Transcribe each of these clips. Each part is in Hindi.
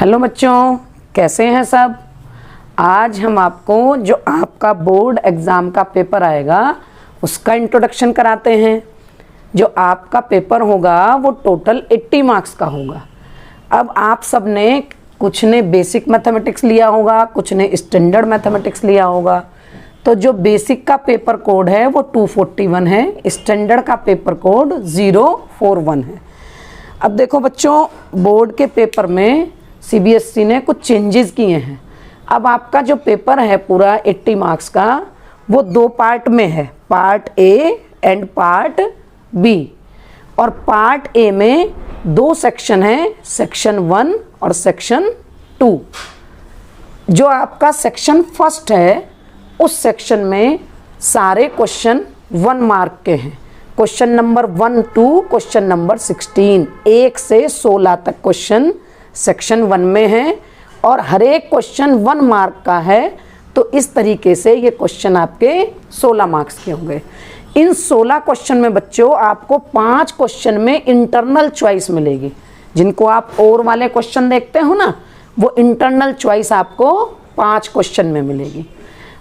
हेलो बच्चों, कैसे हैं सब। आज हम आपको जो आपका बोर्ड एग्ज़ाम का पेपर आएगा उसका इंट्रोडक्शन कराते हैं। जो आपका पेपर होगा वो टोटल 80 मार्क्स का होगा। अब आप सब ने कुछ ने बेसिक मैथमेटिक्स लिया होगा, कुछ ने स्टैंडर्ड मैथमेटिक्स लिया होगा। तो जो बेसिक का पेपर कोड है वो 241 है, स्टैंडर्ड का पेपर कोड 041 है। अब देखो बच्चों, बोर्ड के पेपर में सीबीएसई ने कुछ चेंजेस किए हैं। अब आपका जो पेपर है पूरा 80 मार्क्स का वो दो पार्ट में है, part A and part B. और पार्ट ए में दो सेक्शन है, सेक्शन 1 और सेक्शन 2। जो आपका सेक्शन फर्स्ट है उस सेक्शन में सारे क्वेश्चन 1 मार्क के हैं। Question number 1 to question number 16, 1 से 16 तक क्वेश्चन सेक्शन 1 में है और हर एक क्वेश्चन 1 मार्क का है। तो इस तरीके से ये क्वेश्चन आपके 16 मार्क्स के होंगे। इन 16 क्वेश्चन में बच्चों आपको 5 क्वेश्चन में इंटरनल चॉइस मिलेगी। जिनको आप और वाले क्वेश्चन देखते हो ना, वो इंटरनल चॉइस आपको 5 क्वेश्चन में मिलेगी।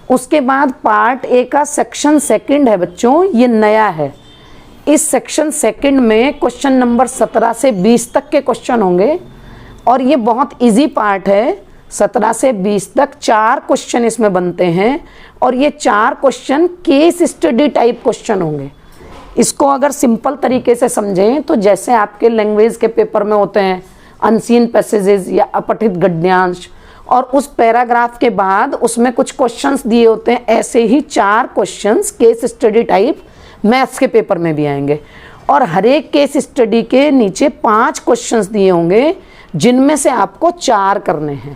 उसके बाद पार्ट ए का सेक्शन सेकंड है बच्चों, ये नया है। इस सेक्शन सेकंड में क्वेश्चन नंबर 17 से 20 तक के क्वेश्चन होंगे और ये बहुत इजी पार्ट है। 17 से 20 तक 4 क्वेश्चन इसमें बनते हैं और ये 4 question case study type question होंगे। इसको अगर सिंपल तरीके से समझें तो जैसे आपके लैंग्वेज के पेपर में होते हैं अनसीन पैसेजेस या अपठित गद्यांश, और उस पैराग्राफ के बाद उसमें कुछ क्वेश्चंस दिए होते हैं, ऐसे ही 4 questions case study type maths के पेपर में भी आएंगे। और हर एक केस स्टडी के नीचे 5 क्वेश्चंस दिए होंगे जिनमें से आपको 4 करने हैं।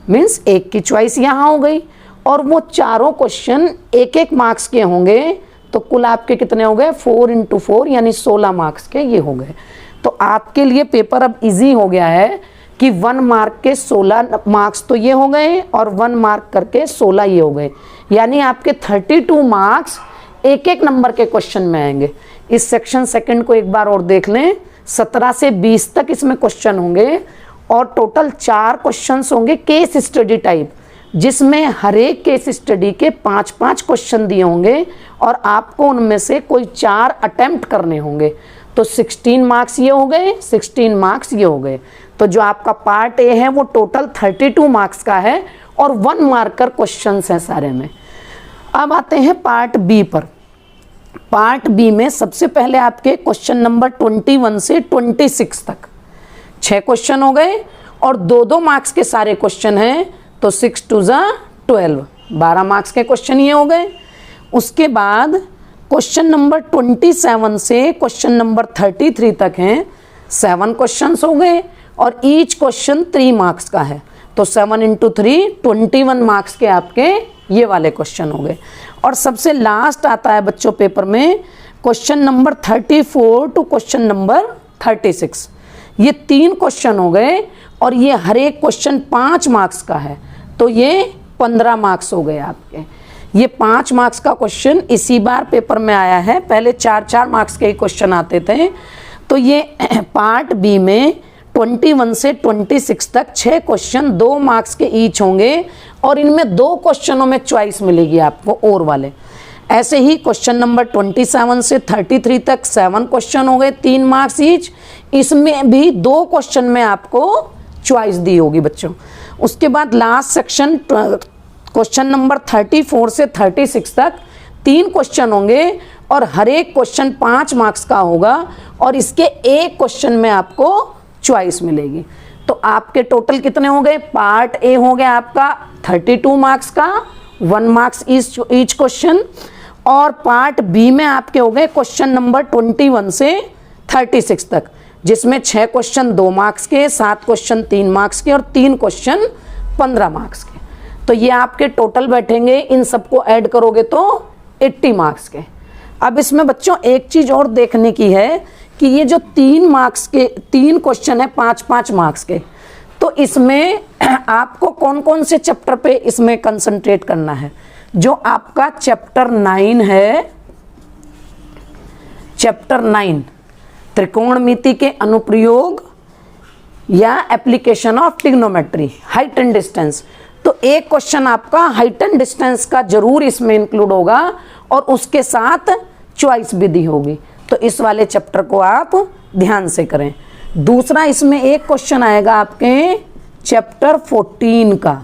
मीन्स एक की चॉइस यहाँ हो गई और वो चारों क्वेश्चन 1-1 मार्क्स के होंगे। तो कुल आपके कितने हो गए, 4 into 4 यानी 16 मार्क्स के ये हो गए। तो आपके लिए पेपर अब इजी हो गया है कि 1 मार्क के 16 मार्क्स तो ये हो गए और 1 मार्क करके 16 ये हो गए। यानी आपके 32 मार्क्स 1-1 नंबर के क्वेश्चन में आएंगे। इस सेक्शन सेकंड को एक बार और देख लें। 17 से 20 तक इसमें क्वेश्चन होंगे और टोटल 4 क्वेश्चंस होंगे केस स्टडी टाइप, जिसमें हर एक केस स्टडी के 5-5 क्वेश्चन दिए होंगे और आपको उनमें से कोई 4 अटेम्प्ट करने होंगे। तो 16 मार्क्स ये हो गए, 16 मार्क्स ये हो गए। तो जो आपका पार्ट ए है वो टोटल 32 मार्क्स का है और 1 मार्कर क्वेश्चंस हैं सारे में। अब आते हैं पार्ट बी पर। पार्ट बी में सबसे पहले आपके क्वेश्चन नंबर 21 से 26 तक 6 क्वेश्चन हो गए और 2-2 मार्क्स के सारे क्वेश्चन हैं। तो 6 2 12, 12 मार्क्स के क्वेश्चन ये हो गए। उसके बाद क्वेश्चन नंबर 27 से क्वेश्चन नंबर 33 तक हैं, 7 क्वेश्चंस हो गए और ईच क्वेश्चन 3 मार्क्स का है। तो 7 into 3 21 मार्क्स के आपके ये वाले क्वेश्चन हो गए। और सबसे लास्ट आता है बच्चों पेपर में question number 34 to question number 36। ये 3 क्वेश्चन हो गए और ये हर एक क्वेश्चन 5 मार्क्स का है। तो ये 15 मार्क्स हो गए आपके। ये 5 मार्क्स का क्वेश्चन इसी बार पेपर में आया है, पहले 4-4 मार्क्स के ही क्वेश्चन आते थे। तो ये पार्ट बी में 21 से 26 तक 6 क्वेश्चन 2 मार्क्स के ईच होंगे और इनमें 2 क्वेश्चनों में चॉइस मिलेगी आपको और वाले। ऐसे ही क्वेश्चन नंबर 27 से 33 तक 7 क्वेश्चन हो गए, 3 मार्क्स ईच। इसमें भी 2 क्वेश्चन में आपको चॉइस दी होगी बच्चों। उसके बाद लास्ट सेक्शन क्वेश्चन नंबर 34 से 36 तक 3 क्वेश्चन होंगे और हर एक क्वेश्चन 5 मार्क्स का होगा और इसके एक क्वेश्चन में आपको चॉइस मिलेगी। तो आपके टोटल कितने हो गए, पार्ट ए हो गया आपका 32 मार्क्स का, 1 मार्क्स ईच क्वेश्चन। और पार्ट बी में आपके हो गए क्वेश्चन नंबर 21 से 36 तक, जिसमें 6 क्वेश्चन 2 मार्क्स के, 7 क्वेश्चन 3 मार्क्स के और 3 क्वेश्चन 15 मार्क्स के। तो ये आपके टोटल बैठेंगे, इन सबको ऐड करोगे तो 80 मार्क्स के। अब इसमें बच्चों एक चीज़ और देखने की है कि ये जो 3 मार्क्स के 3 क्वेश्चन है 5-5 मार्क्स के, तो इसमें आपको कौन कौन से चैप्टर पे इसमें कंसंट्रेट करना है। जो आपका चैप्टर 9 है, चैप्टर 9 त्रिकोणमिति के अनुप्रयोग, या application of trigonometry, height and distance. तो एक क्वेश्चन आपका हाइट एंड डिस्टेंस का जरूर इसमें इंक्लूड होगा और उसके साथ चॉइस विधि होगी। तो इस वाले चैप्टर को आप ध्यान से करें। दूसरा इसमें एक क्वेश्चन आएगा आपके चैप्टर 14 का।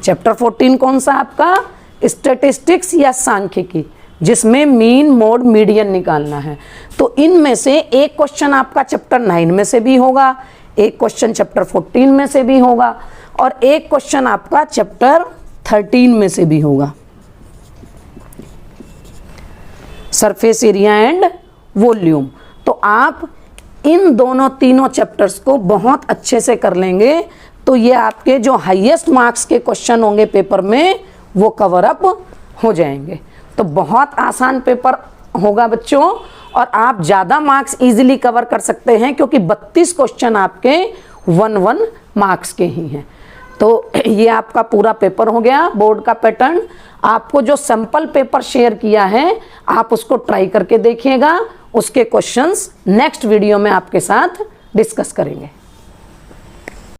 चैप्टर 14 कौन सा आपका? स्टैटिस्टिक्स या सांख्यिकी, जिसमें मीन मोड मीडियन निकालना है। तो इनमें से एक क्वेश्चन आपका चैप्टर 9 में से भी होगा, एक क्वेश्चन चैप्टर 14 में से भी होगा और एक क्वेश्चन आपका चैप्टर 13 में से भी होगा। Surface area and volume. तो आप इन दोनों तीनों चैप्टर्स को बहुत अच्छे से कर लेंगे तो ये आपके जो हाईएस्ट मार्क्स के क्वेश्चन होंगे पेपर में वो कवर अप हो जाएंगे। तो बहुत आसान पेपर होगा बच्चों और आप ज़्यादा मार्क्स इजीली कवर कर सकते हैं क्योंकि 32 क्वेश्चन आपके 1 मार्क्स के ही हैं। तो ये आपका पूरा पेपर हो गया बोर्ड का पैटर्न। आपको जो सैंपल पेपर शेयर किया है आप उसको ट्राई करके देखिएगा, उसके क्वेश्चंस नेक्स्ट वीडियो में आपके साथ डिस्कस करेंगे।